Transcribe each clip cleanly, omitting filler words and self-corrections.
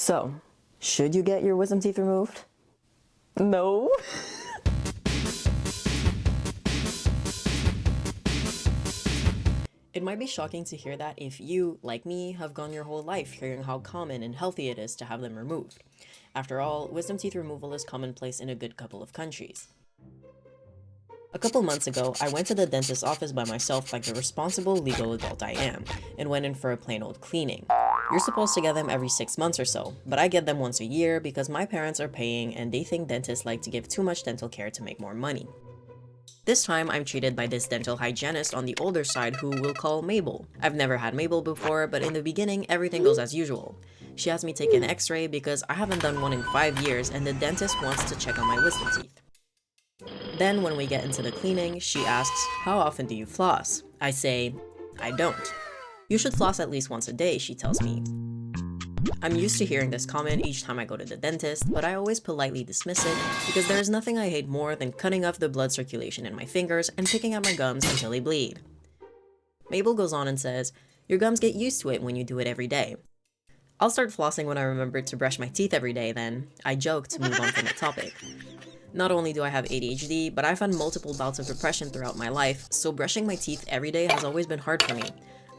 So, should you get your wisdom teeth removed? No. It might be shocking to hear that if you, like me, have gone your whole life hearing how common and healthy it is to have them removed. After all, wisdom teeth removal is commonplace in a good couple of countries. A couple months ago, I went to the dentist's office by myself like the responsible legal adult I am, and went in for a plain old cleaning. You're supposed to get them every 6 months or so, but I get them once a year because my parents are paying and they think dentists like to give too much dental care to make more money. This time, I'm treated by this dental hygienist on the older side who we'll call Mabel. I've never had Mabel before, but in the beginning, everything goes as usual. She has me take an x-ray because I haven't done one in 5 years and the dentist wants to check on my wisdom teeth. Then when we get into the cleaning, she asks, "How often do you floss?" I say, "I don't." "You should floss at least once a day," she tells me. I'm used to hearing this comment each time I go to the dentist, but I always politely dismiss it because there is nothing I hate more than cutting off the blood circulation in my fingers and picking at my gums until they bleed. Mabel goes on and says, "Your gums get used to it when you do it every day." I'll start flossing when I remember to brush my teeth every day then. I joke to move on from the topic. Not only do I have ADHD, but I've had multiple bouts of depression throughout my life, so brushing my teeth every day has always been hard for me.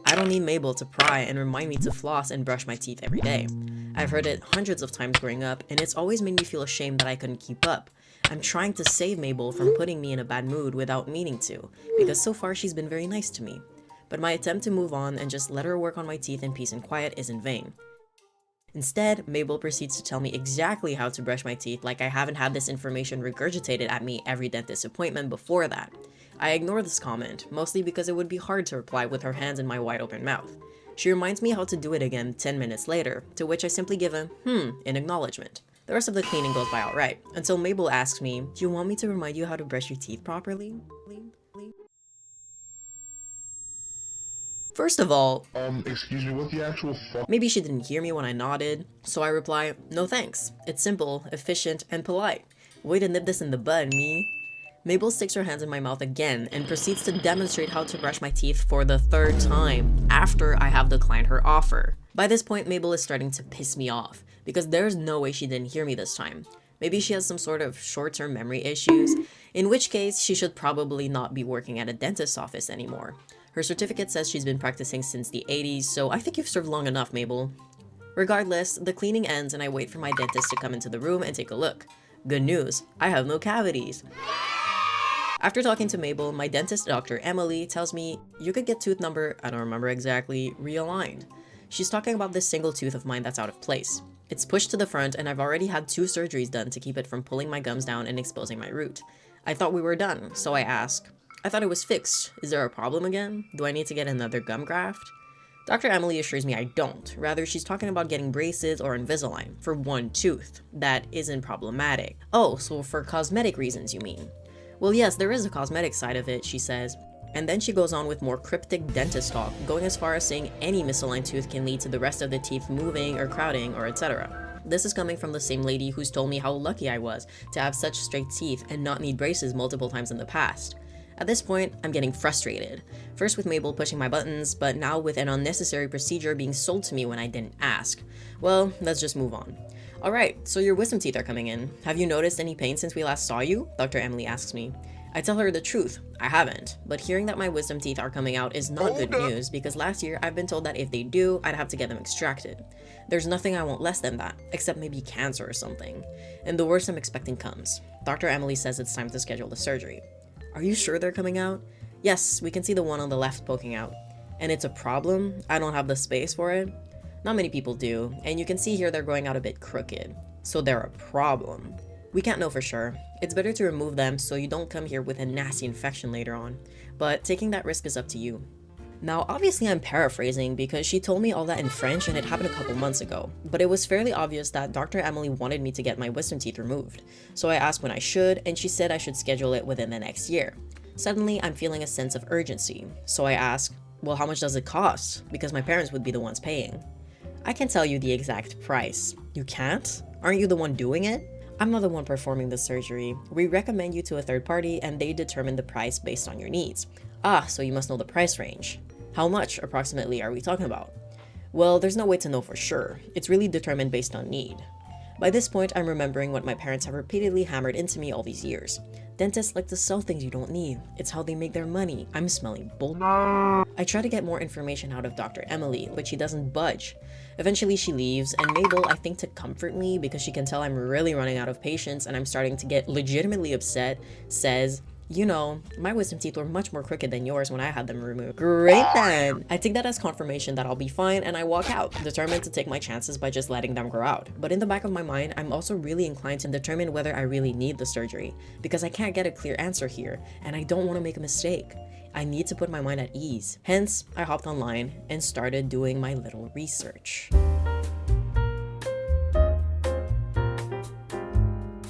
I don't need Mabel to pry and remind me to floss and brush my teeth every day. I've heard it hundreds of times growing up, and it's always made me feel ashamed that I couldn't keep up. I'm trying to save Mabel from putting me in a bad mood without meaning to, because so far she's been very nice to me. But my attempt to move on and just let her work on my teeth in peace and quiet is in vain. Instead, Mabel proceeds to tell me exactly how to brush my teeth like I haven't had this information regurgitated at me every dentist appointment before that. I ignore this comment, mostly because it would be hard to reply with her hands in my wide open mouth. She reminds me how to do it again 10 minutes later, to which I simply give a in acknowledgement. The rest of the cleaning goes by alright, until Mabel asks me, "Do you want me to remind you how to brush your teeth properly?" First of all, excuse me, what the actual fuck? Maybe she didn't hear me when I nodded, so I reply, "No thanks. It's simple, efficient, and polite. Way to nip this in the bud, me." Mabel sticks her hands in my mouth again and proceeds to demonstrate how to brush my teeth for the 3rd time after I have declined her offer. By this point, Mabel is starting to piss me off because there's no way she didn't hear me this time. Maybe she has some sort of short-term memory issues, in which case she should probably not be working at a dentist's office anymore. Her certificate says she's been practicing since the 80s, so I think you've served long enough, Mabel. Regardless, the cleaning ends and I wait for my dentist to come into the room and take a look. Good news, I have no cavities. After talking to Mabel, my dentist, Dr. Emily, tells me you could get tooth number, I don't remember exactly, realigned. She's talking about this single tooth of mine that's out of place. It's pushed to the front and I've already had 2 surgeries done to keep it from pulling my gums down and exposing my root. I thought we were done, so I ask, "I thought it was fixed. Is there a problem again? Do I need to get another gum graft?" Dr. Emily assures me I don't. Rather, she's talking about getting braces or Invisalign for 1 tooth. That isn't problematic. "Oh, so for cosmetic reasons, you mean?" "Well, yes, there is a cosmetic side of it," she says. And then she goes on with more cryptic dentist talk, going as far as saying any misaligned tooth can lead to the rest of the teeth moving or crowding or etc. This is coming from the same lady who's told me how lucky I was to have such straight teeth and not need braces multiple times in the past. At this point, I'm getting frustrated. First with Mabel pushing my buttons, but now with an unnecessary procedure being sold to me when I didn't ask. Well, let's just move on. "Alright, so your wisdom teeth are coming in. Have you noticed any pain since we last saw you?" Dr. Emily asks me. I tell her the truth, I haven't, but hearing that my wisdom teeth are coming out is not good news because last year I've been told that if they do, I'd have to get them extracted. There's nothing I want less than that, except maybe cancer or something. And the worst I'm expecting comes. Dr. Emily says it's time to schedule the surgery. "Are you sure they're coming out?" "Yes, we can see the one on the left poking out." "And it's a problem? I don't have the space for it?" Not many people do, and you can see here they're going out a bit crooked. So they're a problem. We can't know for sure. It's better to remove them so you don't come here with a nasty infection later on, but taking that risk is up to you. Now, obviously I'm paraphrasing because she told me all that in French and it happened a couple months ago, but it was fairly obvious that Dr. Emily wanted me to get my wisdom teeth removed. So I asked when I should, and she said I should schedule it within the next year. Suddenly, I'm feeling a sense of urgency, so I ask, "Well, how much does it cost?" Because my parents would be the ones paying. "I can tell you the exact price." "You can't? Aren't you the one doing it?" "I'm not the one performing the surgery. We recommend you to a third party and they determine the price based on your needs." "Ah, so you must know the price range. How much approximately are we talking about?" Well, there's no way to know for sure. It's really determined based on need. By this point, I'm remembering what my parents have repeatedly hammered into me all these years. Dentists like to sell things you don't need. It's how they make their money. I'm smelling bull. I try to get more information out of Dr. Emily, but she doesn't budge. Eventually she leaves, and Mabel, I think to comfort me because she can tell I'm really running out of patience and I'm starting to get legitimately upset, says, "You know, my wisdom teeth were much more crooked than yours when I had them removed." Great then! I take that as confirmation that I'll be fine and I walk out, determined to take my chances by just letting them grow out. But in the back of my mind, I'm also really inclined to determine whether I really need the surgery, because I can't get a clear answer here, and I don't want to make a mistake. I need to put my mind at ease. Hence, I hopped online and started doing my little research.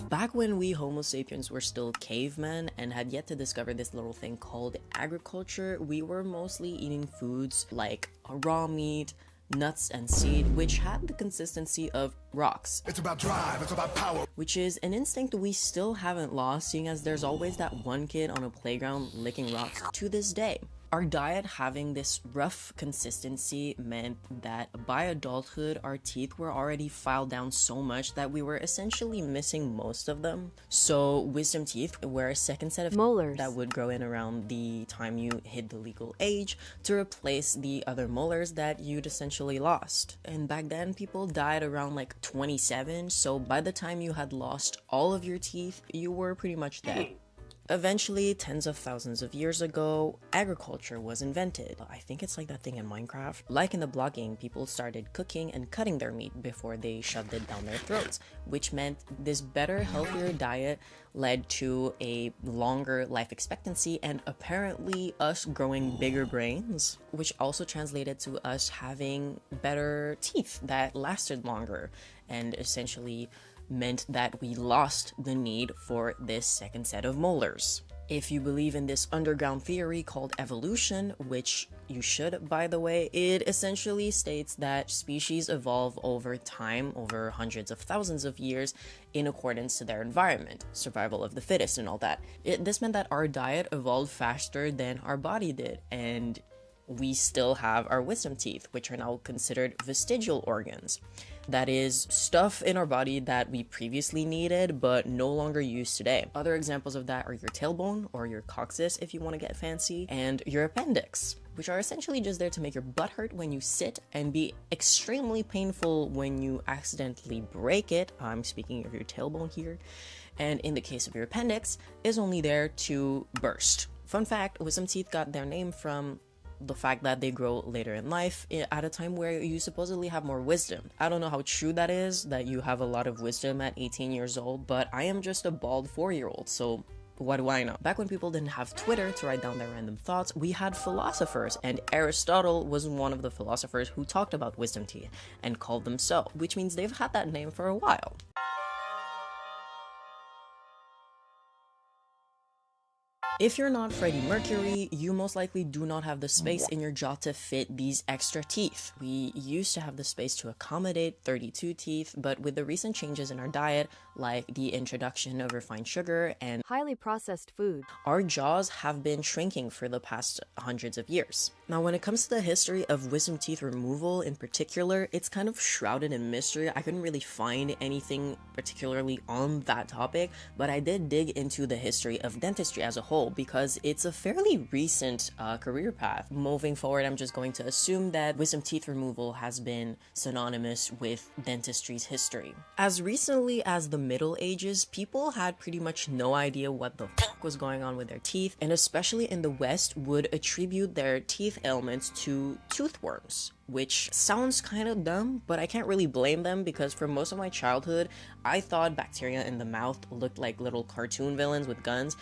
Back when we Homo sapiens were still cavemen and had yet to discover this little thing called agriculture, we were mostly eating foods like raw meat, nuts and seed, which had the consistency of rocks. It's about drive, it's about power. Which is an instinct we still haven't lost, seeing as there's always that one kid on a playground licking rocks to this day. Our diet having this rough consistency meant that by adulthood, our teeth were already filed down so much that we were essentially missing most of them. So wisdom teeth were a second set of molars that would grow in around the time you hit the legal age to replace the other molars that you'd essentially lost. And back then, people died around like 27, so by the time you had lost all of your teeth, you were pretty much dead. Eventually, tens of thousands of years ago, agriculture was invented. I think it's like that thing in Minecraft. Like in the block game, people started cooking and cutting their meat before they shoved it down their throats, which meant this better, healthier diet led to a longer life expectancy and apparently us growing bigger brains, which also translated to us having better teeth that lasted longer and essentially meant that we lost the need for this second set of molars. If you believe in this underground theory called evolution, which you should, by the way, it essentially states that species evolve over time, over hundreds of thousands of years, in accordance to their environment, survival of the fittest and all that. This meant that our diet evolved faster than our body did, and we still have our wisdom teeth, which are now considered vestigial organs. That is, stuff in our body that we previously needed but no longer use today. Other examples of that are your tailbone, or your coccyx if you want to get fancy, and your appendix, which are essentially just there to make your butt hurt when you sit and be extremely painful when you accidentally break it. I'm speaking of your tailbone here. And in the case of your appendix, is only there to burst. Fun fact, wisdom teeth got their name from the fact that they grow later in life at a time where you supposedly have more wisdom. I don't know how true that is, that you have a lot of wisdom at 18 years old, but I am just a bald 4-year-old, so what do I know? Back when people didn't have Twitter to write down their random thoughts, we had philosophers, and Aristotle was one of the philosophers who talked about wisdom teeth and called them so, which means they've had that name for a while. If you're not Freddie Mercury, you most likely do not have the space in your jaw to fit these extra teeth. We used to have the space to accommodate 32 teeth, but with the recent changes in our diet, like the introduction of refined sugar and highly processed food, our jaws have been shrinking for the past hundreds of years. Now, when it comes to the history of wisdom teeth removal in particular, it's kind of shrouded in mystery. I couldn't really find anything particularly on that topic, but I did dig into the history of dentistry as a whole, because it's a fairly recent career path. Moving forward, I'm just going to assume that wisdom teeth removal has been synonymous with dentistry's history. As recently as the Middle Ages, people had pretty much no idea what the fuck was going on with their teeth, and especially in the West would attribute their teeth ailments to toothworms, which sounds kind of dumb, but I can't really blame them, because for most of my childhood, I thought bacteria in the mouth looked like little cartoon villains with guns,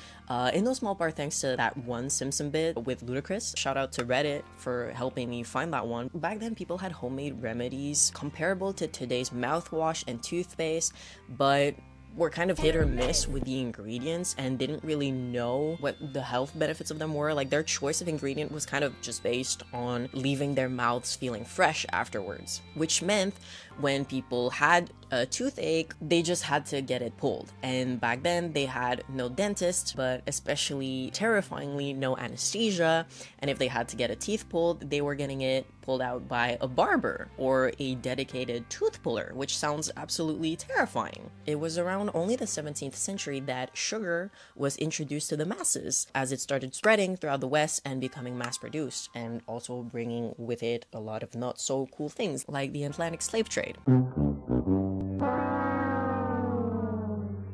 in no small part thanks to that one Simpson bit with Ludacris. Shout out to Reddit for helping me find that one. Back then, people had homemade remedies comparable to today's mouthwash and toothpaste, but were kind of hit or miss with the ingredients and didn't really know what the health benefits of them were. Like, their choice of ingredient was kind of just based on leaving their mouths feeling fresh afterwards, which meant when people had a toothache, they just had to get it pulled. And back then they had no dentist, but especially terrifyingly no anesthesia. And if they had to get a teeth pulled, they were getting it pulled out by a barber or a dedicated tooth puller, which sounds absolutely terrifying. It was around only the 17th century that sugar was introduced to the masses, as it started spreading throughout the West and becoming mass-produced, and also bringing with it a lot of not so cool things like the Atlantic slave trade.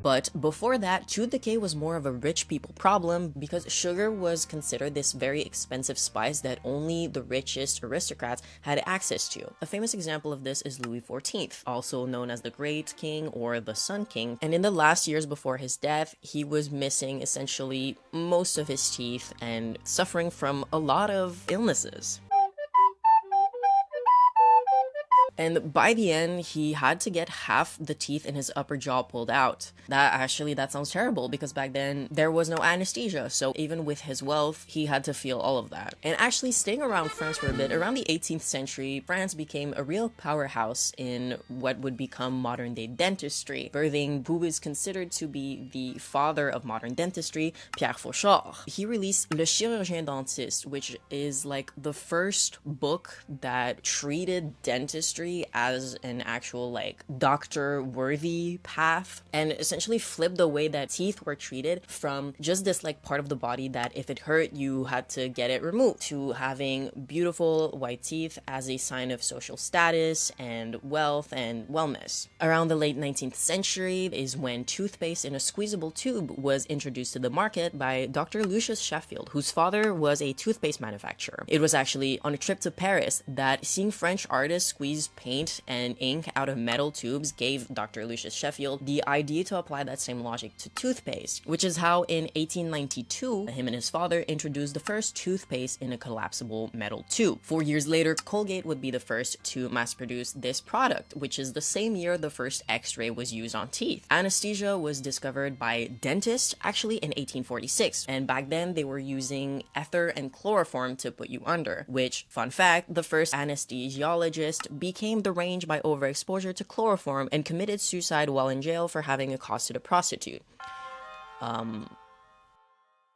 But before that, tooth decay was more of a rich people problem because sugar was considered this very expensive spice that only the richest aristocrats had access to. A famous example of this is Louis XIV, also known as the Great King or the Sun King. And in the last years before his death, he was missing essentially most of his teeth and suffering from a lot of illnesses. And by the end, he had to get half the teeth in his upper jaw pulled out. That sounds terrible because back then there was no anesthesia. So even with his wealth, he had to feel all of that. And actually staying around France for a bit, around the 18th century, France became a real powerhouse in what would become modern day dentistry, birthing who is considered to be the father of modern dentistry, Pierre Fauchard. He released Le Chirurgien Dentiste, which is like the first book that treated dentistry as an actual like doctor worthy path, and essentially flipped the way that teeth were treated from just this like part of the body that if it hurt you had to get it removed, to having beautiful white teeth as a sign of social status and wealth and wellness. Around the late 19th century is when toothpaste in a squeezable tube was introduced to the market by Dr. Lucius Sheffield, whose father was a toothpaste manufacturer. It was actually on a trip to Paris that seeing French artists squeeze paint and ink out of metal tubes gave Dr. Lucius Sheffield the idea to apply that same logic to toothpaste, which is how in 1892, him and his father introduced the first toothpaste in a collapsible metal tube. 4 years later, Colgate would be the first to mass produce this product, which is the same year the first X-ray was used on teeth. Anesthesia was discovered by dentists actually in 1846, and back then they were using ether and chloroform to put you under, which, fun fact, the first anesthesiologist became deranged by overexposure to chloroform and committed suicide while in jail for having accosted a prostitute.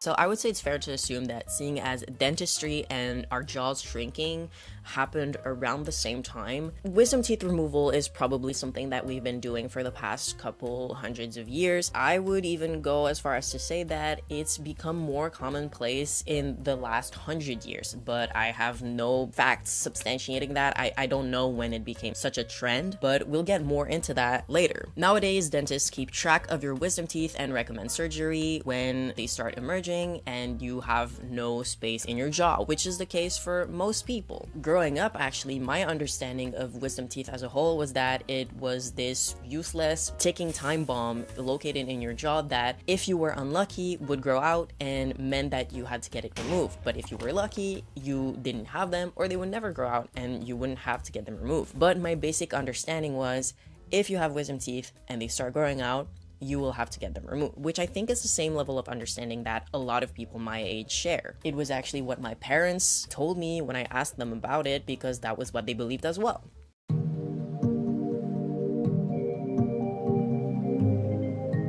So I would say it's fair to assume that seeing as dentistry and our jaws shrinking happened around the same time, wisdom teeth removal is probably something that we've been doing for the past couple hundreds of years. I would even go as far as to say that it's become more commonplace in the last 100 years, but I have no facts substantiating that. I don't know when it became such a trend, but we'll get more into that later. Nowadays, dentists keep track of your wisdom teeth and recommend surgery when they start emerging and you have no space in your jaw, which is the case for most people. Growing up, actually, my understanding of wisdom teeth as a whole was that it was this useless ticking time bomb located in your jaw that, if you were unlucky, would grow out and meant that you had to get it removed. But if you were lucky, you didn't have them, or they would never grow out and you wouldn't have to get them removed. But my basic understanding was, if you have wisdom teeth and they start growing out, you will have to get them removed, which I think is the same level of understanding that a lot of people my age share. It was actually what my parents told me when I asked them about it, because that was what they believed as well.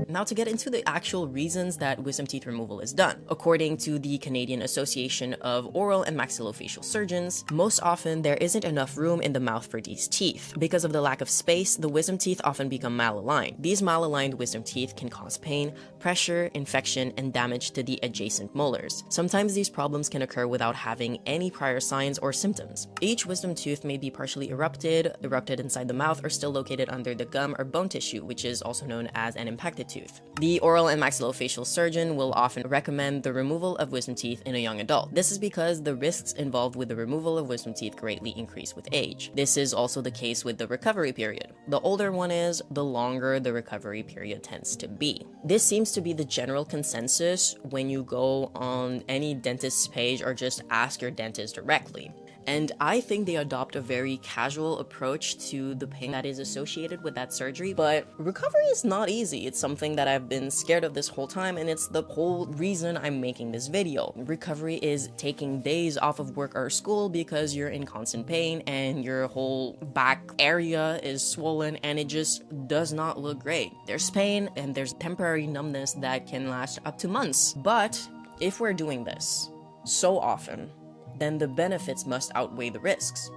Now to get into the actual reasons that wisdom teeth removal is done. According to the Canadian Association of Oral and Maxillofacial Surgeons, most often there isn't enough room in the mouth for these teeth. Because of the lack of space, the wisdom teeth often become malaligned. These malaligned wisdom teeth can cause pain, pressure, infection, and damage to the adjacent molars. Sometimes these problems can occur without having any prior signs or symptoms. Each wisdom tooth may be partially erupted inside the mouth, or still located under the gum or bone tissue, which is also known as an impacted tooth. The oral and maxillofacial surgeon will often recommend the removal of wisdom teeth in a young adult. This is because the risks involved with the removal of wisdom teeth greatly increase with age. This is also the case with the recovery period. The older one is, the longer the recovery period tends to be. This seems to be the general consensus when you go on any dentist's page or just ask your dentist directly. And I think they adopt a very casual approach to the pain that is associated with that surgery. But recovery is not easy. It's something that I've been scared of this whole time, and it's the whole reason I'm making this video. Recovery is taking days off of work or school because you're in constant pain and your whole back area is swollen and it just does not look great. There's pain and there's temporary numbness that can last up to months. But if we're doing this so often, then the benefits must outweigh the risks,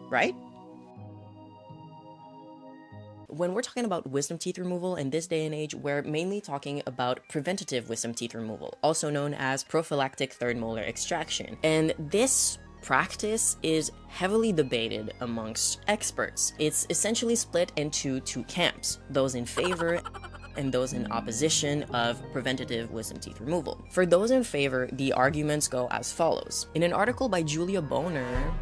right? When we're talking about wisdom teeth removal in this day and age, we're mainly talking about preventative wisdom teeth removal, also known as prophylactic third molar extraction. And this practice is heavily debated amongst experts. It's essentially split into two camps, those in favor and those in opposition of preventative wisdom teeth removal. For those in favor, the arguments go as follows. In an article by Julia Boner,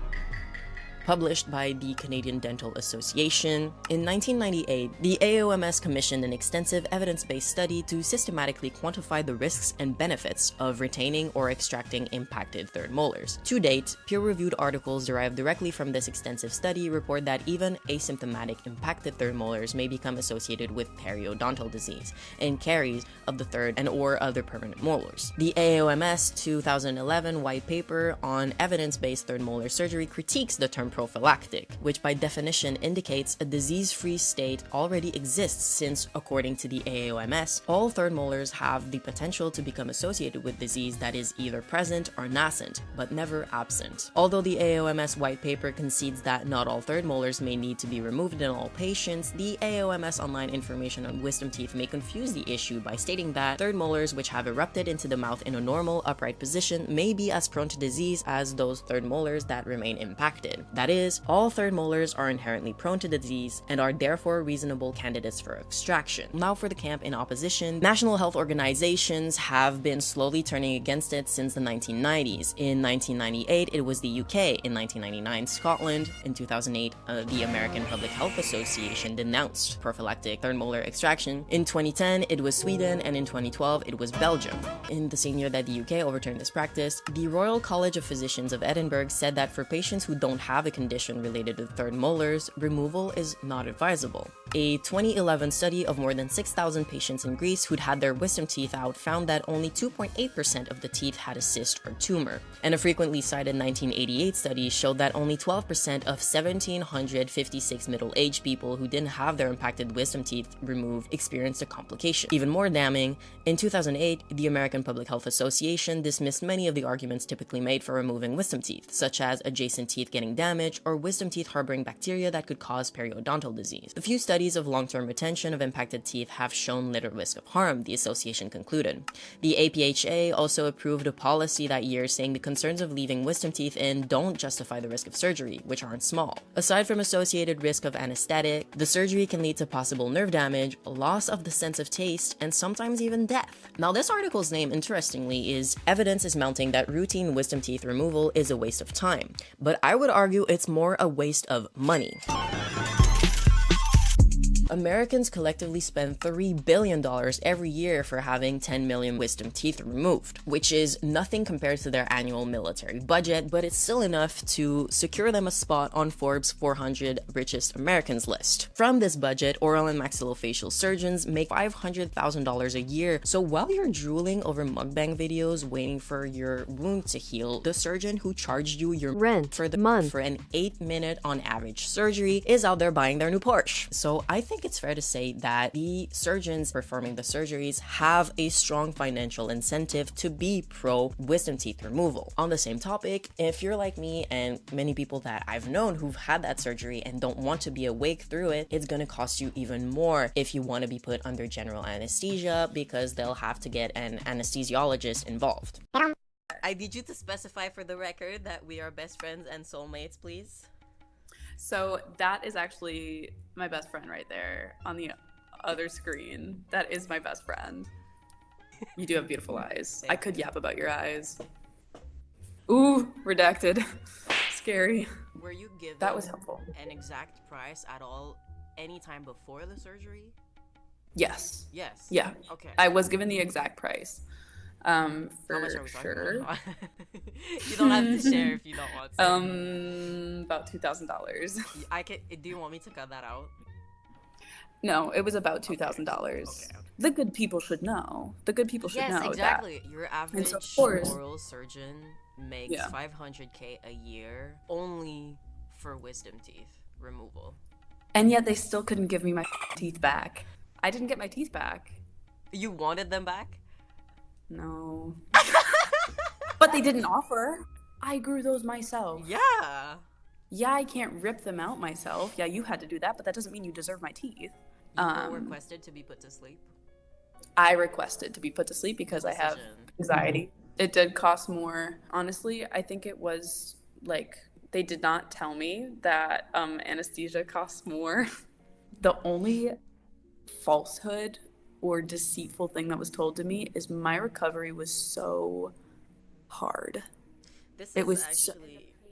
published by the Canadian Dental Association, in 1998, the AOMS commissioned an extensive evidence-based study to systematically quantify the risks and benefits of retaining or extracting impacted third molars. To date, peer-reviewed articles derived directly from this extensive study report that even asymptomatic impacted third molars may become associated with periodontal disease and caries of the third and or other permanent molars. The AOMS 2011 white paper on evidence-based third molar surgery critiques the term prophylactic, which by definition indicates a disease-free state already exists since, according to the AOMS, all third molars have the potential to become associated with disease that is either present or nascent, but never absent. Although the AOMS white paper concedes that not all third molars may need to be removed in all patients, the AOMS online information on wisdom teeth may confuse the issue by stating that third molars which have erupted into the mouth in a normal upright position may be as prone to disease as those third molars that remain impacted. That is, all third molars are inherently prone to disease and are therefore reasonable candidates for extraction. Now for the camp in opposition, national health organizations have been slowly turning against it since the 1990s. In 1998, it was the UK. In 1999, Scotland. In 2008, the American Public Health Association denounced prophylactic third molar extraction. In 2010, it was Sweden, and in 2012, it was Belgium. In the same year that the UK overturned this practice, the Royal College of Physicians of Edinburgh said that for patients who don't have a condition related to third molars, removal is not advisable. A 2011 study of more than 6,000 patients in Greece who'd had their wisdom teeth out found that only 2.8% of the teeth had a cyst or tumor. And a frequently cited 1988 study showed that only 12% of 1,756 middle-aged people who didn't have their impacted wisdom teeth removed experienced a complication. Even more damning, in 2008, the American Public Health Association dismissed many of the arguments typically made for removing wisdom teeth, such as adjacent teeth getting damaged or wisdom teeth harboring bacteria that could cause periodontal disease. The few studies of long-term retention of impacted teeth have shown little risk of harm, the association concluded. The APHA also approved a policy that year saying the concerns of leaving wisdom teeth in don't justify the risk of surgery, which aren't small. Aside from associated risk of anesthetic, the surgery can lead to possible nerve damage, loss of the sense of taste, and sometimes even death. Now, this article's name, interestingly, is Evidence is Mounting That Routine Wisdom Teeth Removal is a Waste of Time, but I would argue it's more a waste of money. Americans collectively spend $3 billion every year for having 10 million wisdom teeth removed, which is nothing compared to their annual military budget, but it's still enough to secure them a spot on Forbes' 400 richest Americans list. From this budget, oral and maxillofacial surgeons make $500,000 a year, so while you're drooling over mukbang videos waiting for your wound to heal, the surgeon who charged you your rent for the month for an 8-minute on average surgery is out there buying their new Porsche. So I think it's fair to say that the surgeons performing the surgeries have a strong financial incentive to be pro wisdom teeth removal. On the same topic, if you're like me and many people that I've known who've had that surgery and don't want to be awake through it, it's gonna cost you even more if you want to be put under general anesthesia because they'll have to get an anesthesiologist involved. I need you to specify for the record that we are best friends and soulmates, please. So that is actually my best friend right there on the other screen. That is my best friend. You do have beautiful eyes. I could yap about your eyes. Ooh, redacted. Scary. Were you given that was helpful. An exact price at all any time before the surgery? Yes. Yes. Yeah. Okay. I was given the exact price. How much For are we talking sure. about? You don't have to share if you don't want to. About $2,000. I can. Do you want me to cut that out? No, it was about Okay. $2,000. Okay. The good people should know. The good people should Yes, know exactly. that. Your And so, average of course, oral surgeon makes yeah. 500K a year only for wisdom teeth removal. And yet they still couldn't give me my teeth back. I didn't get my teeth back. You wanted them back? No. But they didn't offer. I grew those myself. Yeah. Yeah, I can't rip them out myself. Yeah, you had to do that, but that doesn't mean you deserve my teeth. You requested to be put to sleep? I requested to be put to sleep because I have anxiety. It did cost more. Honestly, I think it was like they did not tell me that anesthesia costs more. The only falsehood or deceitful thing that was told to me is my recovery was so hard. The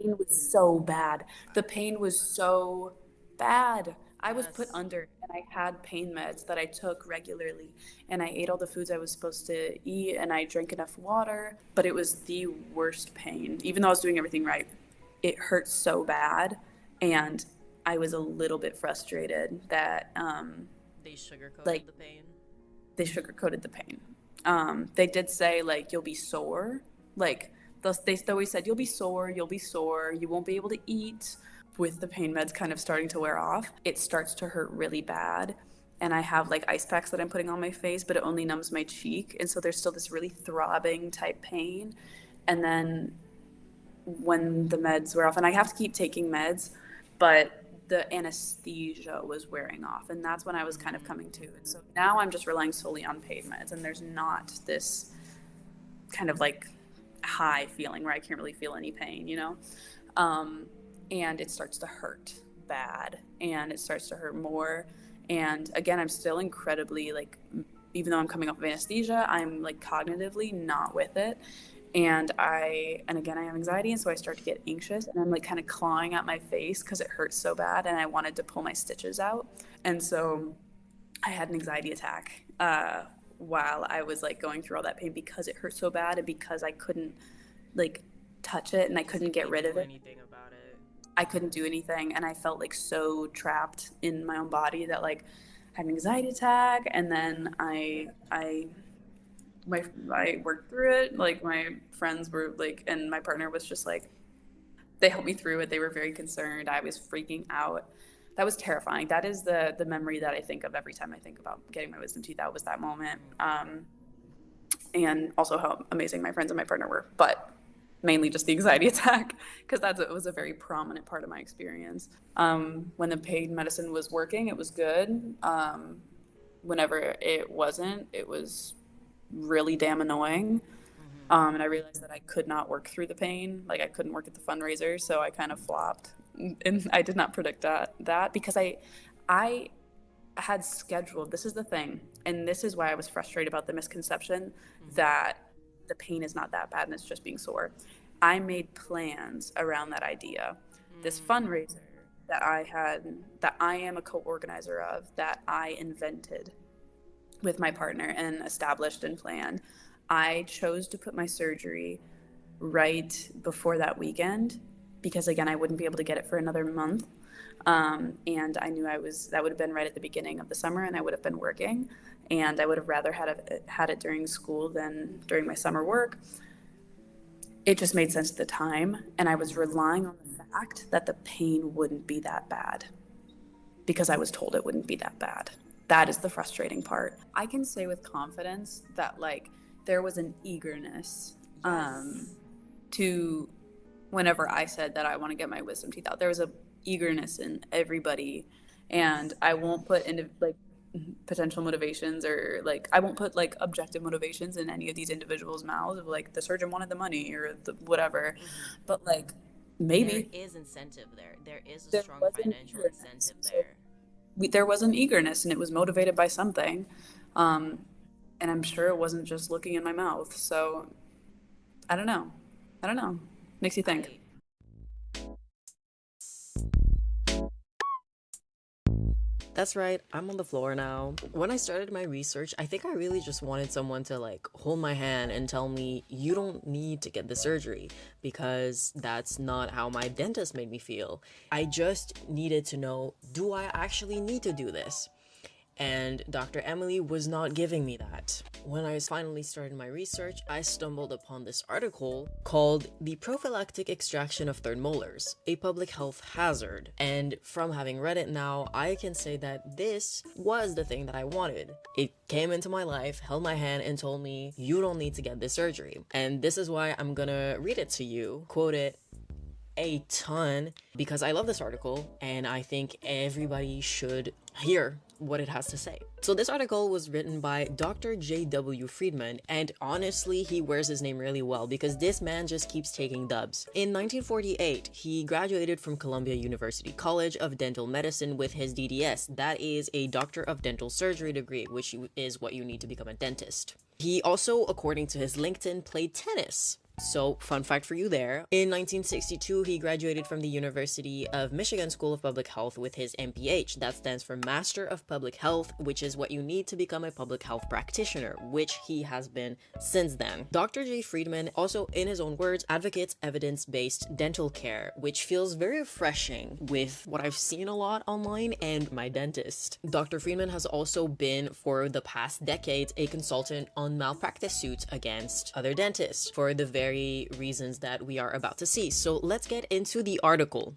Pain was so bad. The pain was so bad. I was put under and I had pain meds that I took regularly and I ate all the foods I was supposed to eat and I drank enough water, but it was the worst pain. Even though I was doing everything right, it hurt so bad and I was a little bit frustrated that they sugarcoated like, the pain. They sugarcoated the pain. They did say like you'll be sore. Like they always said you'll be sore, you won't be able to eat. With the pain meds kind of starting to wear off, it starts to hurt really bad. And I have like ice packs that I'm putting on my face, but it only numbs my cheek. And so there's still this really throbbing type pain. And then when the meds wear off, and I have to keep taking meds, but the anesthesia was wearing off. And that's when I was kind of coming to. And so now I'm just relying solely on pain meds. And there's not this kind of like high feeling where I can't really feel any pain, you know? And it starts to hurt bad and it starts to hurt more. And again, I'm still incredibly like, even though I'm coming off of anesthesia, I'm like cognitively not with it. And again, I have anxiety. And so I start to get anxious and I'm like kind of clawing at my face because it hurts so bad. And I wanted to pull my stitches out. And so I had an anxiety attack while I was like going through all that pain because it hurt so bad and because I couldn't like touch it and I couldn't get rid of it. I couldn't do anything and I felt like so trapped in my own body that like I had an anxiety attack and then I worked through it. Like my friends were like, and my partner was just like, they helped me through it. They were very concerned. I was freaking out. That was terrifying. That is the memory that I think of every time I think about getting my wisdom teeth out was that moment. And also how amazing my friends and my partner were, but mainly just the anxiety attack because it was a very prominent part of my experience. When the pain medicine was working, it was good. Whenever it wasn't, it was really damn annoying. And I realized that I could not work through the pain. Like I couldn't work at the fundraiser, so I kind of flopped. And I did not predict that because I had scheduled, this is the thing, and this is why I was frustrated about the misconception that the pain is not that bad and it's just being sore. I made plans around that idea. This fundraiser that I am a co-organizer of, that I invented with my partner and established and planned. I chose to put my surgery right before that weekend because again, I wouldn't be able to get it for another month. And I knew that would have been right at the beginning of the summer and I would have been working. And I would have rather had it during school than during my summer work. It just made sense at the time. And I was relying on the fact that the pain wouldn't be that bad because I was told it wouldn't be that bad. That is the frustrating part. I can say with confidence that like there was an eagerness to whenever I said that I want to get my wisdom teeth out, there was a eagerness in everybody. And I won't put into like potential motivations or like I won't put like objective motivations in any of these individuals' mouths of like the surgeon wanted the money or the whatever. But like maybe there is incentive there. There is a strong financial incentive there. There was an eagerness and it was motivated by something. And I'm sure it wasn't just looking in my mouth. So I don't know. Makes you think. That's right, I'm on the floor now. When I started my research, I think I really just wanted someone to like hold my hand and tell me, you don't need to get the surgery, because that's not how my dentist made me feel. I just needed to know, do I actually need to do this? And Dr. Emily was not giving me that. When I finally started my research, I stumbled upon this article called "The Prophylactic Extraction of Third Molars, a Public Health Hazard." And from having read it now, I can say that this was the thing that I wanted. It came into my life, held my hand, and told me, you don't need to get this surgery. And this is why I'm gonna read it to you, quote it a ton, because I love this article and I think everybody should hear what it has to say. So this article was written by Dr. J.W. Friedman, and honestly, he wears his name really well because this man just keeps taking dubs. In 1948, he graduated from Columbia University College of Dental Medicine with his DDS. That is a Doctor of Dental Surgery degree, which is what you need to become a dentist. He also, according to his LinkedIn, played tennis. So, fun fact for you there. In 1962, he graduated from the University of Michigan School of Public Health with his MPH. That stands for Master of Public Health, which is what you need to become a public health practitioner, which he has been since then. Dr. J. Friedman also, in his own words, advocates evidence-based dental care, which feels very refreshing with what I've seen a lot online and my dentist. Dr. Friedman has also been, for the past decades, a consultant on malpractice suits against other dentists for the very reasons that we are about to see. So let's get into the article.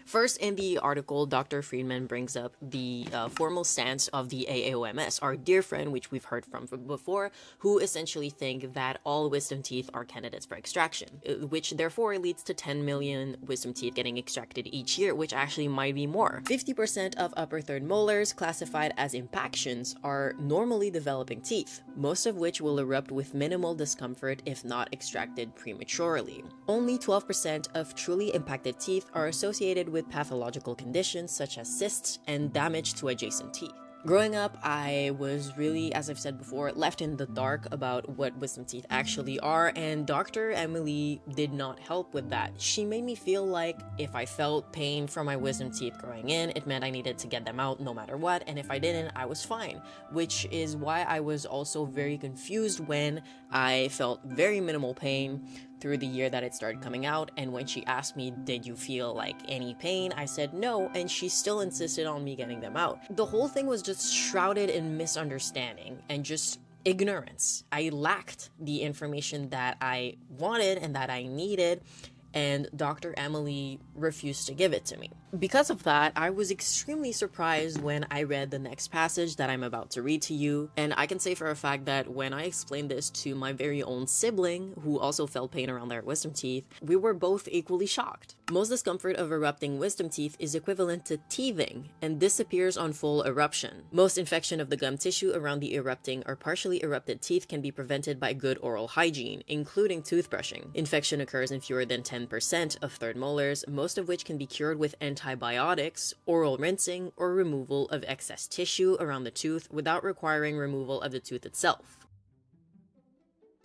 First, in the article, Dr. Friedman brings up the formal stance of the AAOMS, our dear friend, which we've heard from before, who essentially think that all wisdom teeth are candidates for extraction, which therefore leads to 10 million wisdom teeth getting extracted each year, which actually might be more. 50% of upper third molars classified as impactions are normally developing teeth, most of which will erupt with minimal discomfort if not extracted prematurely. Only 12% of truly impacted teeth are associated with pathological conditions such as cysts and damage to adjacent teeth. Growing up, I was really, as I've said before, left in the dark about what wisdom teeth actually are, and Dr. Emily did not help with that. She made me feel like if I felt pain from my wisdom teeth growing in, it meant I needed to get them out no matter what, and if I didn't, I was fine, which is why I was also very confused when I felt very minimal pain through the year that it started coming out, and when she asked me, did you feel like any pain, I said no, and she still insisted on me getting them out. The whole thing was just shrouded in misunderstanding and just ignorance. I lacked the information that I wanted and that I needed, and Dr. Emily refused to give it to me. Because of that, I was extremely surprised when I read the next passage that I'm about to read to you, and I can say for a fact that when I explained this to my very own sibling, who also felt pain around their wisdom teeth, we were both equally shocked. Most discomfort of erupting wisdom teeth is equivalent to teething and disappears on full eruption. Most infection of the gum tissue around the erupting or partially erupted teeth can be prevented by good oral hygiene, including toothbrushing. Infection occurs in fewer than 10% of third molars, most of which can be cured with antibiotics, oral rinsing, or removal of excess tissue around the tooth without requiring removal of the tooth itself.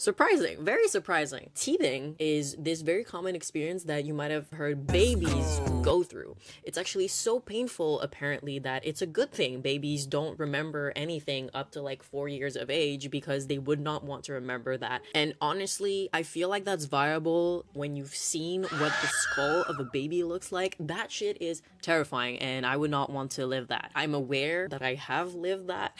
Surprising, very surprising. Teething is this very common experience that you might have heard babies go through. It's actually so painful, apparently, that it's a good thing babies don't remember anything up to like 4 years of age, because they would not want to remember that. And honestly, I feel like that's viable when you've seen what the skull of a baby looks like. That shit is terrifying, and I would not want to live that. I'm aware that I have lived that.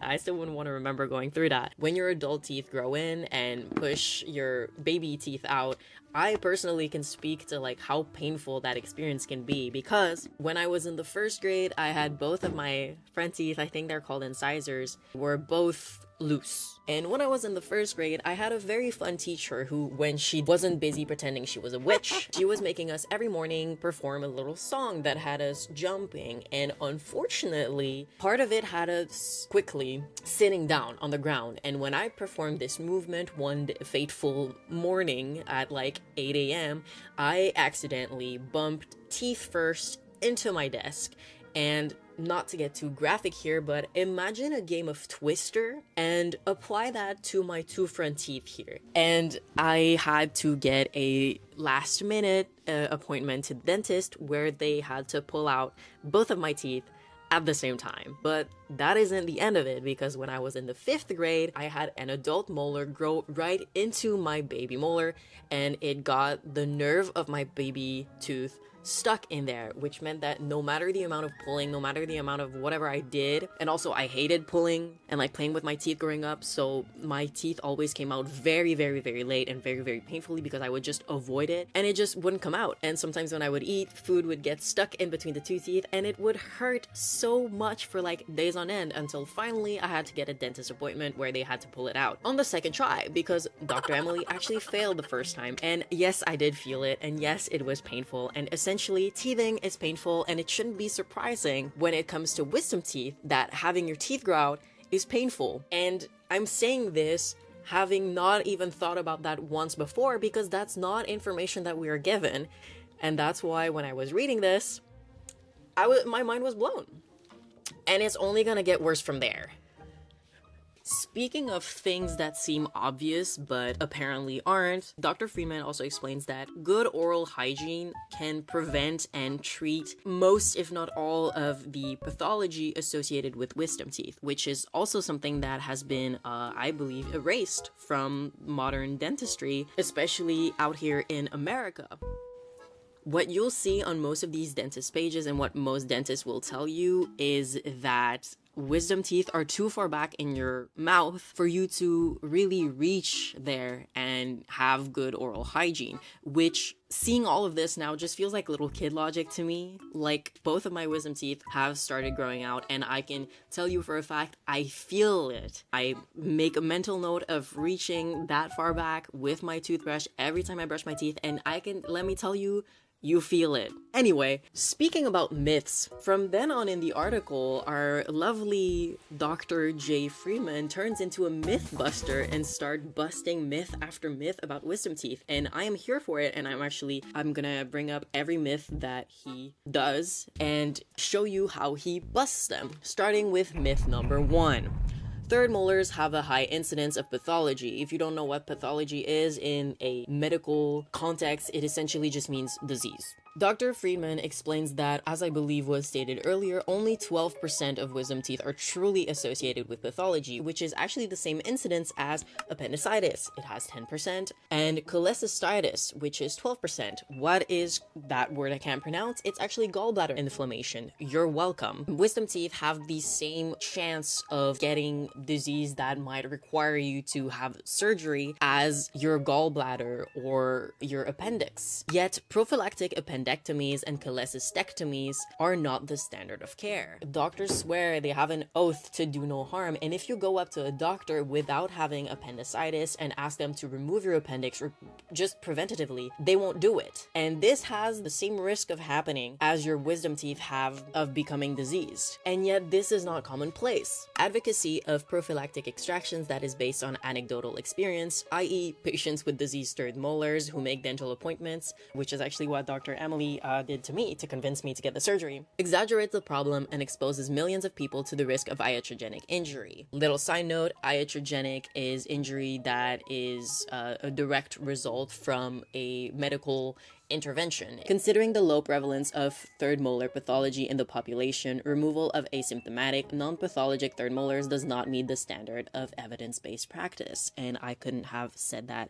I still wouldn't want to remember going through that. When your adult teeth grow in and push your baby teeth out, I personally can speak to like how painful that experience can be, because when I was in the first grade, I had both of my front teeth, I think they're called incisors, were both loose. And when I was in the first grade, I had a very fun teacher who, when she wasn't busy pretending she was a witch, she was making us every morning perform a little song that had us jumping, and unfortunately, part of it had us quickly sitting down on the ground. And when I performed this movement one fateful morning at like 8 a.m., I accidentally bumped teeth first into my desk, and not to get too graphic here, but imagine a game of Twister and apply that to my two front teeth here. And I had to get a last minute appointment to the dentist where they had to pull out both of my teeth at the same time. But that isn't the end of it, because when I was in the 5th grade, I had an adult molar grow right into my baby molar, and it got the nerve of my baby tooth stuck in there, which meant that no matter the amount of pulling, no matter the amount of whatever I did, and also I hated pulling and like playing with my teeth growing up, so my teeth always came out very, very, very late and very, very painfully because I would just avoid it and it just wouldn't come out. And sometimes when I would eat, food would get stuck in between the two teeth and it would hurt so much for like days on end, until finally I had to get a dentist appointment where they had to pull it out on the 2nd try, because Dr. Emily actually failed the first time. And yes, I did feel it, and yes, it was painful, and essentially teething is painful, and it shouldn't be surprising when it comes to wisdom teeth that having your teeth grow out is painful. And I'm saying this having not even thought about that once before, because that's not information that we are given. And that's why when I was reading this, my mind was blown. And it's only gonna get worse from there. Speaking of things that seem obvious but apparently aren't, Dr. Freeman also explains that good oral hygiene can prevent and treat most, if not all, of the pathology associated with wisdom teeth, which is also something that has been, I believe, erased from modern dentistry, especially out here in America. What you'll see on most of these dentist pages, and what most dentists will tell you, is that wisdom teeth are too far back in your mouth for you to really reach there and have good oral hygiene, which, seeing all of this now, just feels like little kid logic to me. Like, both of my wisdom teeth have started growing out, and I can tell you for a fact, I feel it. I make a mental note of reaching that far back with my toothbrush every time I brush my teeth, and let me tell you, you feel it. Anyway, speaking about myths, from then on in the article, our lovely Dr. J. Freeman turns into a myth buster and start busting myth after myth about wisdom teeth. And I am here for it, and I'm gonna bring up every myth that he does and show you how he busts them. Starting with myth number 1. Third molars have a high incidence of pathology. If you don't know what pathology is in a medical context, it essentially just means disease. Dr. Freeman explains that, as I believe was stated earlier, only 12% of wisdom teeth are truly associated with pathology, which is actually the same incidence as appendicitis. It has 10%, and cholecystitis, which is 12%. What is that word I can't pronounce? It's actually gallbladder inflammation. You're welcome. Wisdom teeth have the same chance of getting disease that might require you to have surgery as your gallbladder or your appendix. Yet prophylactic appendectomies and cholecystectomies are not the standard of care. Doctors swear they have an oath to do no harm, and if you go up to a doctor without having appendicitis and ask them to remove your appendix or just preventatively, they won't do it. And this has the same risk of happening as your wisdom teeth have of becoming diseased. And yet this is not commonplace. Advocacy of prophylactic extractions that is based on anecdotal experience, i.e. patients with diseased third molars who make dental appointments, which is actually what Dr. Emily did to me to convince me to get the surgery, exaggerates the problem and exposes millions of people to the risk of iatrogenic injury. Little side note, iatrogenic is injury that is a direct result from a medical intervention. Considering the low prevalence of third molar pathology in the population, removal of asymptomatic, non-pathologic third molars does not meet the standard of evidence-based practice. And I couldn't have said that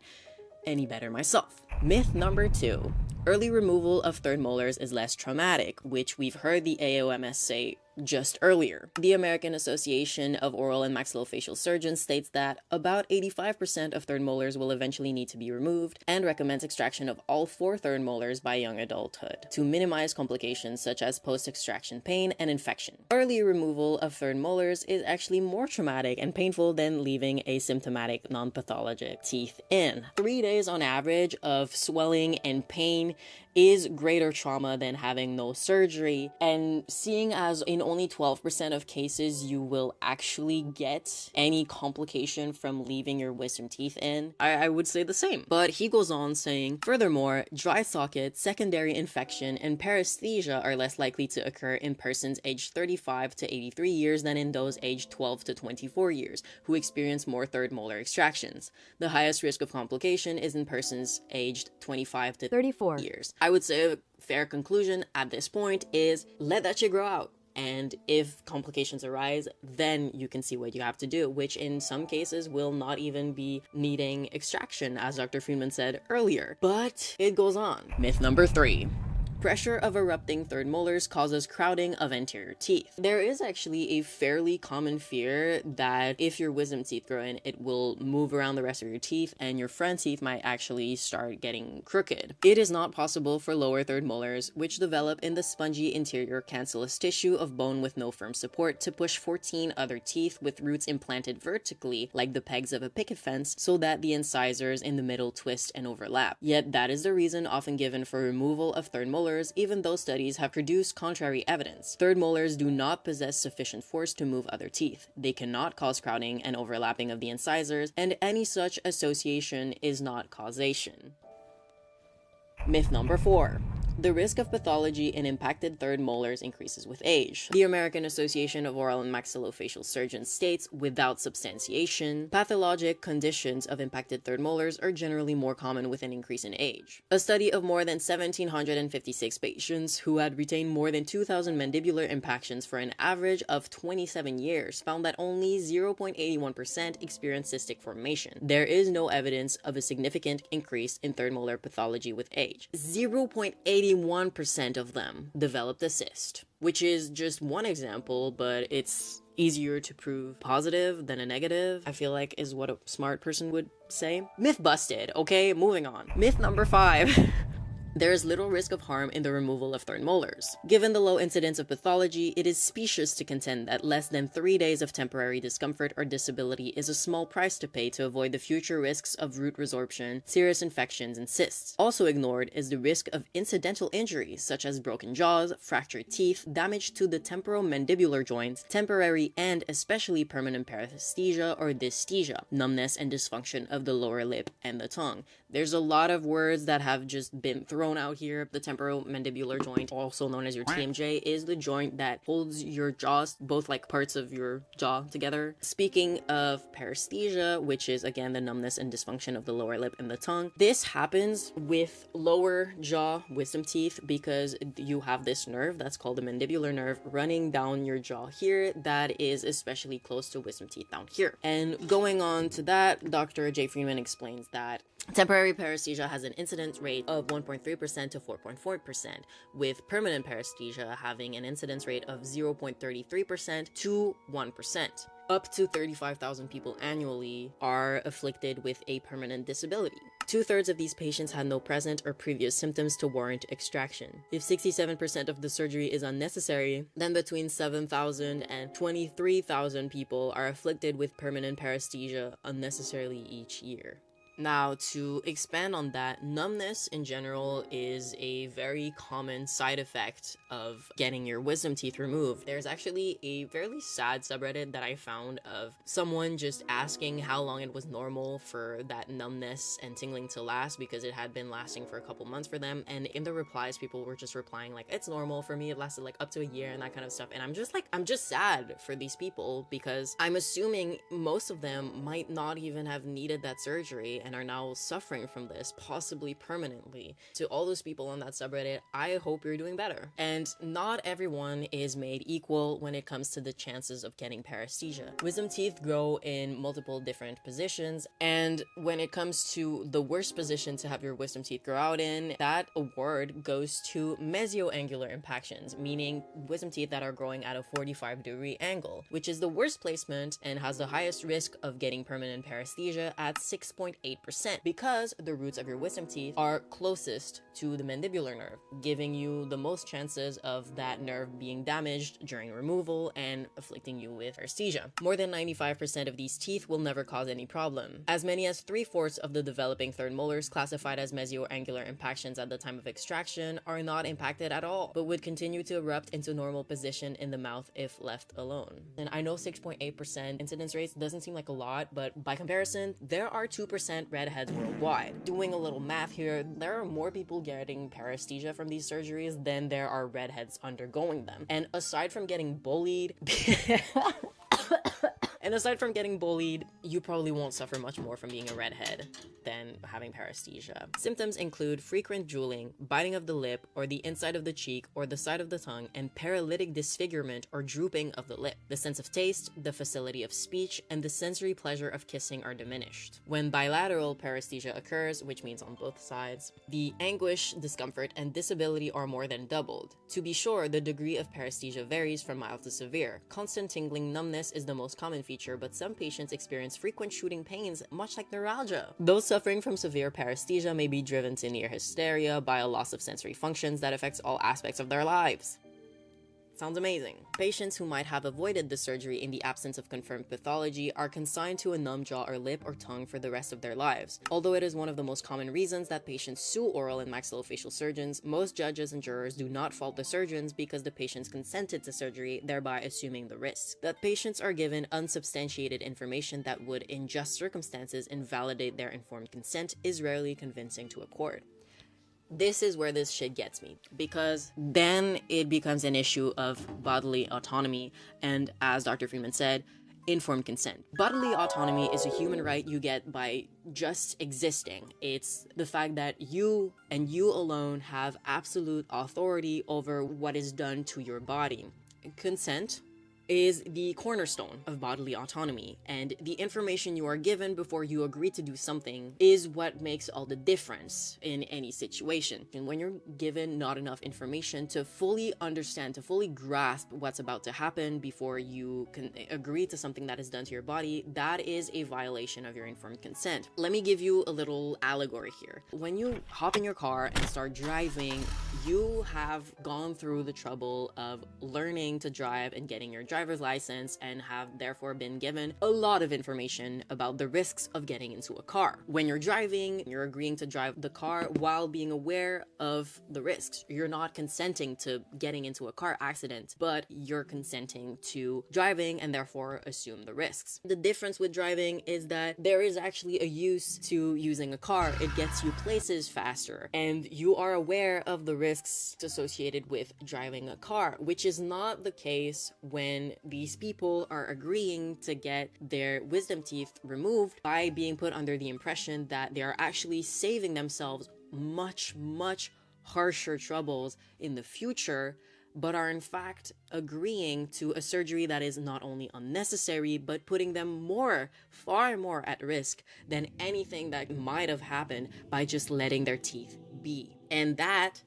any better myself. Myth number 2. Early removal of third molars is less traumatic, which we've heard the AOMS say just earlier. The American Association of Oral and Maxillofacial Surgeons states that about 85% of third molars will eventually need to be removed, and recommends extraction of all 4 third molars by young adulthood to minimize complications such as post-extraction pain and infection. Early removal of third molars is actually more traumatic and painful than leaving asymptomatic non-pathologic teeth in. 3 days on average of swelling and pain is greater trauma than having no surgery, and seeing as in only 12% of cases you will actually get any complication from leaving your wisdom teeth in, I would say the same. But he goes on saying, furthermore, dry socket, secondary infection, and paresthesia are less likely to occur in persons aged 35 to 83 years than in those aged 12 to 24 years, who experience more third molar extractions. The highest risk of complication is in persons aged 25 to 34 years. I would say a fair conclusion at this point is let that shit grow out. And if complications arise, then you can see what you have to do, which in some cases will not even be needing extraction, as Dr. Friedman said earlier. But it goes on. Myth number 3. Pressure of erupting third molars causes crowding of anterior teeth. There is actually a fairly common fear that if your wisdom teeth grow in, it will move around the rest of your teeth and your front teeth might actually start getting crooked. It is not possible for lower third molars, which develop in the spongy interior cancellous tissue of bone with no firm support, to push 14 other teeth with roots implanted vertically like the pegs of a picket fence so that the incisors in the middle twist and overlap. Yet that is the reason often given for removal of third molars, even though studies have produced contrary evidence. Third molars do not possess sufficient force to move other teeth. They cannot cause crowding and overlapping of the incisors, and any such association is not causation. Myth number 4. The risk of pathology in impacted third molars increases with age. The American Association of Oral and Maxillofacial Surgeons states, without substantiation, pathologic conditions of impacted third molars are generally more common with an increase in age. A study of more than 1,756 patients who had retained more than 2,000 mandibular impactions for an average of 27 years found that only 0.81% experienced cystic formation. There is no evidence of a significant increase in third molar pathology with age. 0.81% of them developed a cyst, which is just one example, but it's easier to prove positive than a negative, I feel like is what a smart person would say. Myth busted, okay? Moving on. Myth number 5. There is little risk of harm in the removal of third molars. Given the low incidence of pathology, it is specious to contend that less than 3 days of temporary discomfort or disability is a small price to pay to avoid the future risks of root resorption, serious infections, and cysts. Also ignored is the risk of incidental injuries such as broken jaws, fractured teeth, damage to the temporomandibular joints, temporary and especially permanent paresthesia or dystesia, numbness and dysfunction of the lower lip and the tongue. There's a lot of words that have just been thrown out here. The temporomandibular joint, also known as your TMJ, is the joint that holds your jaws, both like parts of your jaw together. Speaking of paresthesia, which is again the numbness and dysfunction of the lower lip and the tongue, this happens with lower jaw wisdom teeth because you have this nerve that's called the mandibular nerve running down your jaw here that is especially close to wisdom teeth down here. And going on to that, Dr. J. Freeman explains that temporary paresthesia has an incidence rate of 1.3% to 4.4%, with permanent paresthesia having an incidence rate of 0.33% to 1%. Up to 35,000 people annually are afflicted with a permanent disability. 2/3 of these patients had no present or previous symptoms to warrant extraction. If 67% of the surgery is unnecessary, then between 7,000 and 23,000 people are afflicted with permanent paresthesia unnecessarily each year. Now, to expand on that, numbness in general is a very common side effect of getting your wisdom teeth removed. There's actually a fairly sad subreddit that I found of someone just asking how long it was normal for that numbness and tingling to last because it had been lasting for a couple months for them. And in the replies, people were just replying like, it's normal for me, it lasted like up to a year and that kind of stuff. And I'm just sad for these people because I'm assuming most of them might not even have needed that surgery and are now suffering from this, possibly permanently. To all those people on that subreddit, I hope you're doing better. And not everyone is made equal when it comes to the chances of getting paresthesia. Wisdom teeth grow in multiple different positions, and when it comes to the worst position to have your wisdom teeth grow out in, that award goes to mesioangular impactions, meaning wisdom teeth that are growing at a 45-degree angle, which is the worst placement and has the highest risk of getting permanent paresthesia at 6.8%. 6.8% because the roots of your wisdom teeth are closest to the mandibular nerve, giving you the most chances of that nerve being damaged during removal and afflicting you with paresthesia. More than 95% of these teeth will never cause any problem. As many as 3/4 of the developing third molars classified as mesioangular impactions at the time of extraction are not impacted at all, but would continue to erupt into normal position in the mouth if left alone. And I know 6.8% incidence rates doesn't seem like a lot, but by comparison, there are 2% redheads worldwide. Doing a little math here, there are more people getting paresthesia from these surgeries than there are redheads undergoing them. And aside from getting bullied, you probably won't suffer much more from being a redhead than having paresthesia. Symptoms include frequent drooling, biting of the lip or the inside of the cheek or the side of the tongue, and paralytic disfigurement or drooping of the lip. The sense of taste, the facility of speech, and the sensory pleasure of kissing are diminished. When bilateral paresthesia occurs, which means on both sides, the anguish, discomfort, and disability are more than doubled. To be sure, the degree of paresthesia varies from mild to severe. Constant tingling numbness is the most common feature, but some patients experience frequent shooting pains, much like neuralgia. Those suffering from severe paresthesia may be driven to near hysteria by a loss of sensory functions that affects all aspects of their lives. Sounds amazing. Patients who might have avoided the surgery in the absence of confirmed pathology are consigned to a numb jaw or lip or tongue for the rest of their lives. Although it is one of the most common reasons that patients sue oral and maxillofacial surgeons, most judges and jurors do not fault the surgeons because the patients consented to surgery, thereby assuming the risk. That patients are given unsubstantiated information that would, in just circumstances, invalidate their informed consent is rarely convincing to a court. This is where this shit gets me, because then it becomes an issue of bodily autonomy and, as Dr. Freeman said, informed consent. Bodily autonomy is a human right you get by just existing. It's the fact that you and you alone have absolute authority over what is done to your body. Consent is the cornerstone of bodily autonomy, and the information you are given before you agree to do something is what makes all the difference in any situation. And when you're given not enough information to fully understand, to fully grasp what's about to happen before you can agree to something that is done to your body, that is a violation of your informed consent. Let me give you a little allegory here. When you hop in your car and start driving, you have gone through the trouble of learning to drive and getting your driver's license and have therefore been given a lot of information about the risks of getting into a car. When you're driving, you're agreeing to drive the car while being aware of the risks. You're not consenting to getting into a car accident, but you're consenting to driving and therefore assume the risks. The difference with driving is that there is actually a use to using a car. It gets you places faster, and you are aware of the risks associated with driving a car, which is not the case when these people are agreeing to get their wisdom teeth removed by being put under the impression that they are actually saving themselves much harsher troubles in the future, but are in fact agreeing to a surgery that is not only unnecessary, but putting them far more at risk than anything that might have happened by just letting their teeth be. And that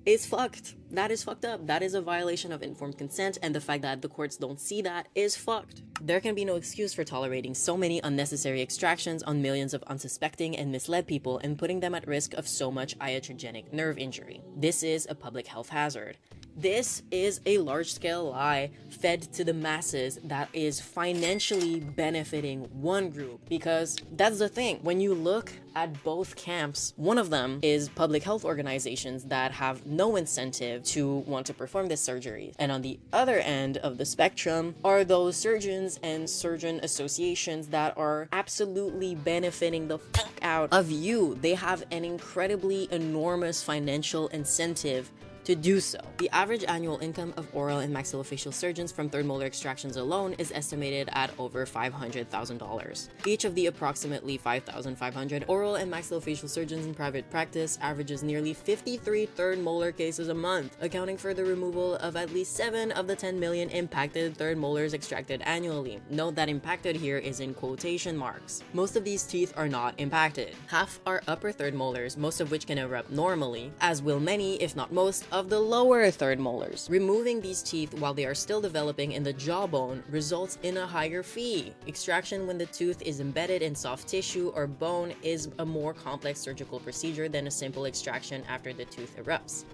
is fucked. That is fucked up. That is a violation of informed consent, and the fact that the courts don't see that is fucked. There can be no excuse for tolerating so many unnecessary extractions on millions of unsuspecting and misled people and putting them at risk of so much iatrogenic nerve injury. This is a public health hazard. This is a large-scale lie fed to the masses that is financially benefiting one group, because that's the thing. When you look at both camps, one of them is public health organizations that have no incentive to want to perform this surgery, and on the other end of the spectrum are those surgeons and surgeon associations that are absolutely benefiting the fuck out of you. They have an incredibly enormous financial incentive to do so. The average annual income of oral and maxillofacial surgeons from third molar extractions alone is estimated at over $500,000. Each of the approximately 5,500 oral and maxillofacial surgeons in private practice averages nearly 53 third molar cases a month, accounting for the removal of at least 7 of the 10 million impacted third molars extracted annually. Note that impacted here is in quotation marks. Most of these teeth are not impacted. Half are upper third molars, most of which can erupt normally, as will many, if not most, of the lower third molars. Removing these teeth while they are still developing in the jawbone results in a higher fee. Extraction when the tooth is embedded in soft tissue or bone is a more complex surgical procedure than a simple extraction after the tooth erupts.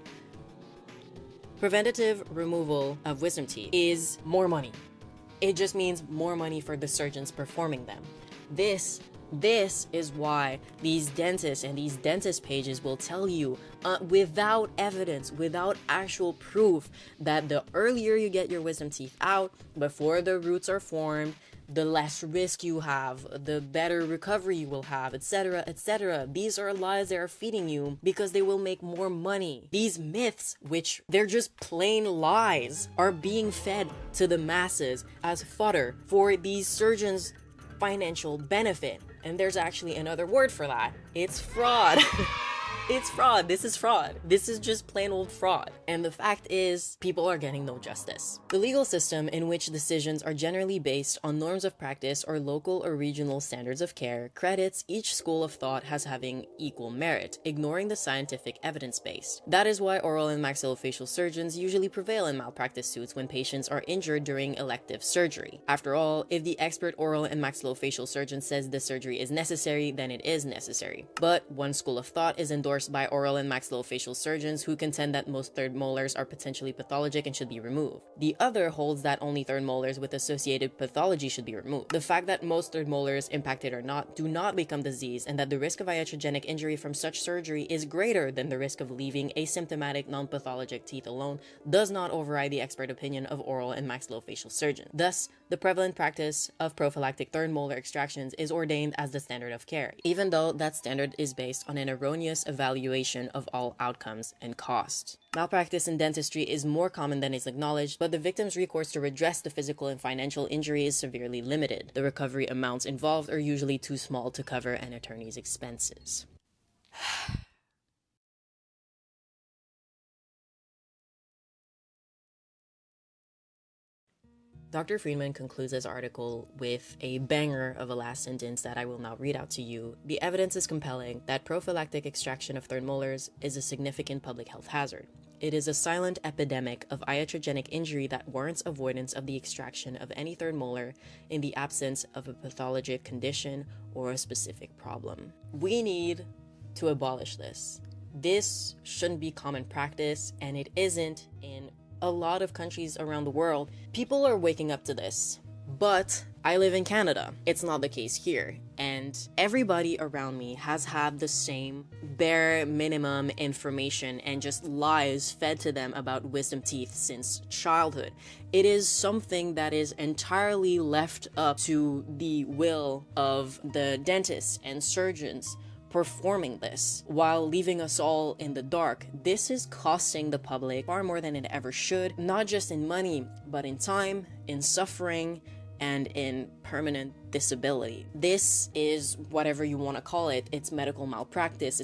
Preventative removal of wisdom teeth is more money. It just means more money for the surgeons performing them. This is why these dentists and these dentist pages will tell you without evidence, without actual proof, that the earlier you get your wisdom teeth out, before the roots are formed, the less risk you have, the better recovery you will have, etc., etc. These are lies they are feeding you because they will make more money. These myths, which they're just plain lies, are being fed to the masses as fodder for these surgeons' financial benefit. And there's actually another word for that. It's fraud. It's fraud. This is fraud. This is just plain old fraud. And the fact is, people are getting no justice. The legal system, in which decisions are generally based on norms of practice or local or regional standards of care, credits each school of thought as having equal merit, ignoring the scientific evidence base. That is why oral and maxillofacial surgeons usually prevail in malpractice suits when patients are injured during elective surgery. After all, if the expert oral and maxillofacial surgeon says the surgery is necessary, then it is necessary. But one school of thought is endorsed by oral and maxillofacial surgeons who contend that most third molars are potentially pathologic and should be removed. The other holds that only third molars with associated pathology should be removed. The fact that most third molars, impacted or not, do not become diseased, and that the risk of iatrogenic injury from such surgery is greater than the risk of leaving asymptomatic non-pathologic teeth alone, does not override the expert opinion of oral and maxillofacial surgeons. Thus, the prevalent practice of prophylactic third molar extractions is ordained as the standard of care, even though that standard is based on an erroneous evaluation of all outcomes and cost. Malpractice in dentistry is more common than is acknowledged, but the victim's recourse to redress the physical and financial injury is severely limited. The recovery amounts involved are usually too small to cover an attorney's expenses. Dr. Friedman concludes his article with a banger of a last sentence that I will now read out to you. The evidence is compelling that prophylactic extraction of third molars is a significant public health hazard. It is a silent epidemic of iatrogenic injury that warrants avoidance of the extraction of any third molar in the absence of a pathologic condition or a specific problem. We need to abolish this. This shouldn't be common practice, and it isn't in a lot of countries around the world. People are waking up to this, but I live in Canada. It's not the case here, and everybody around me has had the same bare minimum information and just lies fed to them about wisdom teeth since childhood. It is something that is entirely left up to the will of the dentists and surgeons performing this, while leaving us all in the dark. This is costing the public far more than it ever should, not just in money, but in time, in suffering, and in permanent disability. This is whatever you want to call it. It's medical malpractice.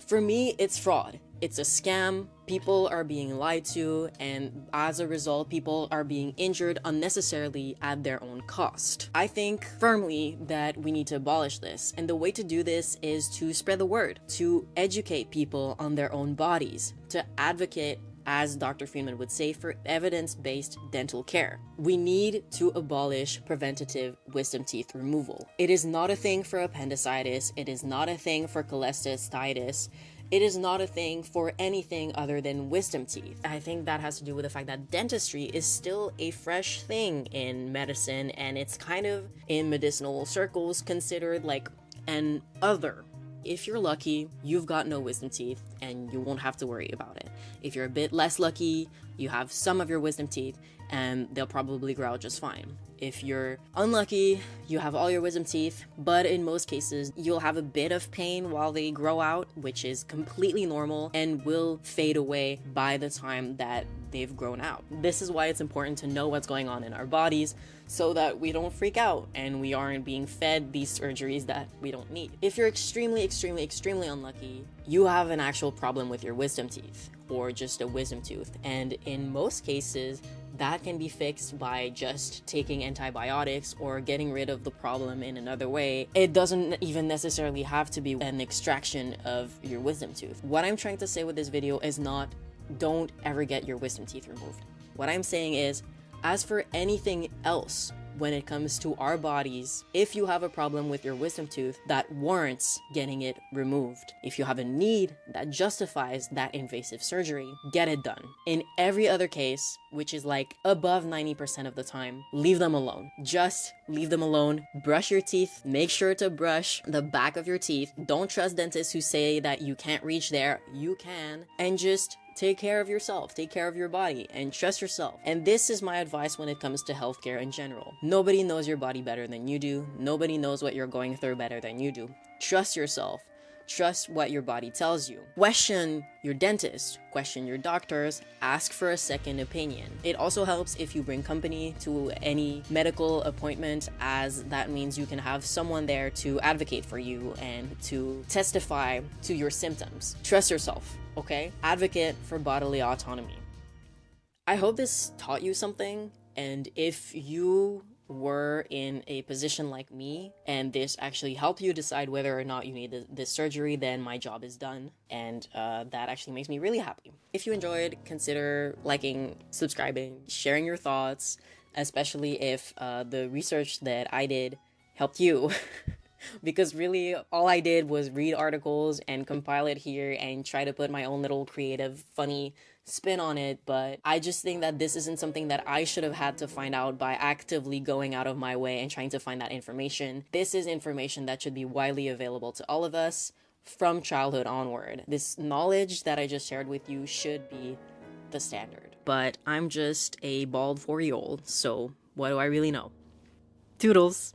For me, it's fraud. It's a scam. People are being lied to, and as a result, people are being injured unnecessarily at their own cost. I think firmly that we need to abolish this, and the way to do this is to spread the word, to educate people on their own bodies, to advocate, as Dr. Friedman would say, for evidence-based dental care. We need to abolish preventative wisdom teeth removal. It is not a thing for appendicitis. It is not a thing for cholecystitis. It is not a thing for anything other than wisdom teeth. I think that has to do with the fact that dentistry is still a fresh thing in medicine, and it's kind of, in medicinal circles, considered like an other. If you're lucky, you've got no wisdom teeth and you won't have to worry about it. If you're a bit less lucky, you have some of your wisdom teeth and they'll probably grow out just fine. If you're unlucky, you have all your wisdom teeth, but in most cases, you'll have a bit of pain while they grow out, which is completely normal and will fade away by the time that they've grown out. This is why it's important to know what's going on in our bodies so that we don't freak out and we aren't being fed these surgeries that we don't need. If you're extremely, extremely, extremely unlucky, you have an actual problem with your wisdom teeth or just a wisdom tooth. And in most cases, that can be fixed by just taking antibiotics or getting rid of the problem in another way. It doesn't even necessarily have to be an extraction of your wisdom tooth. What I'm trying to say with this video is not don't ever get your wisdom teeth removed. What I'm saying is, as for anything else, when it comes to our bodies, if you have a problem with your wisdom tooth that warrants getting it removed, if you have a need that justifies that invasive surgery, get it done. In every other case, which is like above 90% of the time, leave them alone. Just leave them alone. Brush your teeth. Make sure to brush the back of your teeth. Don't trust dentists who say that you can't reach there. You can. And just take care of yourself, take care of your body, and trust yourself. And this is my advice when it comes to healthcare in general. Nobody knows your body better than you do. Nobody knows what you're going through better than you do. Trust yourself. Trust what your body tells you. Question your dentist, question your doctors, ask for a second opinion. It also helps if you bring company to any medical appointment, as that means you can have someone there to advocate for you and to testify to your symptoms. Trust yourself, okay? Advocate for bodily autonomy. I hope this taught you something, and if you were in a position like me and this actually helped you decide whether or not you need this surgery, then my job is done, and that actually makes me really happy. If you enjoyed, consider liking, subscribing, sharing your thoughts, especially if the research that I did helped you. Because really all I did was read articles and compile it here and try to put my own little creative, funny spin on it. But I just think that this isn't something that I should have had to find out by actively going out of my way and trying to find that information. This is information that should be widely available to all of us from childhood onward. This knowledge that I just shared with you should be the standard. But I'm just a bald 4-year-old, so what do I really know? Toodles!